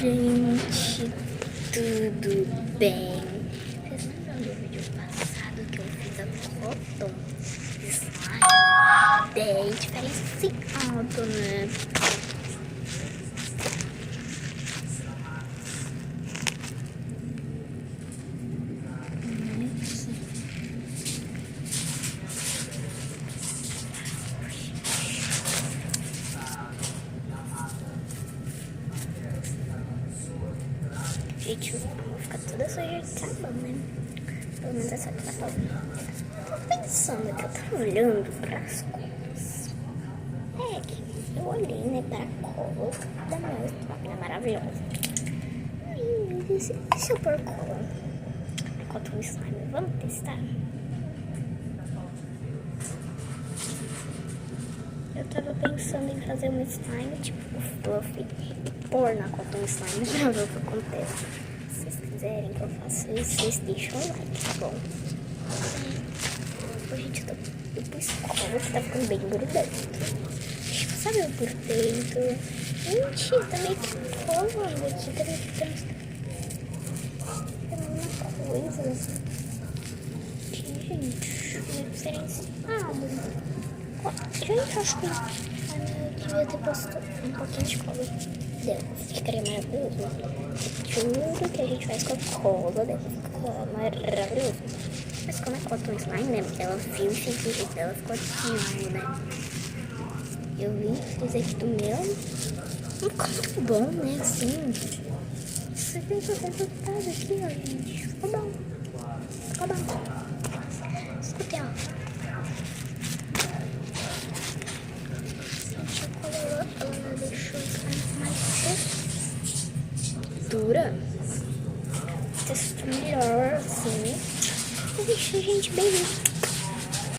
gente, tudo bem? Vocês lembram do vídeo passado que eu fiz a foto de slime? Bem diferenciado, né? Gente, eu vou ficar toda suja de sabão, né? Pelo menos essa aqui tá falando. Tô pensando que eu tava olhando pras cores. É que eu olhei, né, pra cor da minha slime, é maravilhosa. Ai, e se eu pôr cola? Cotton slime, vamos testar? Eu tava pensando em fazer uma slime tipo fluffy e pôr na cotton slime pra ver o que acontece. Se vocês quiserem que eu faça isso, vocês deixam o like, tá bom? Gente, eu pus cola que tá ficando bem grudento. Tipo, sabe o por dentro? Gente, tá meio que colando aqui, tá meio que a mesma coisa. Gente, é diferenciado. Gente, acho que devia ter posto um pouquinho de cola dela. Ficaria maravilhoso. Tudo que a gente faz com a cola deve ficar maravilhoso. Mas como é cotton slime, né? Porque ela viu esse vídeo dela, ficou ativo, né? Eu vim, fiz aqui do meu. Ficou muito bom, né? Assim. Isso aqui tá resultado aqui, ó, gente. Ficou bom. Ficou bom. Escutei, ó. Ela deixou mais textura. Textura melhor, assim. Deixa a gente bem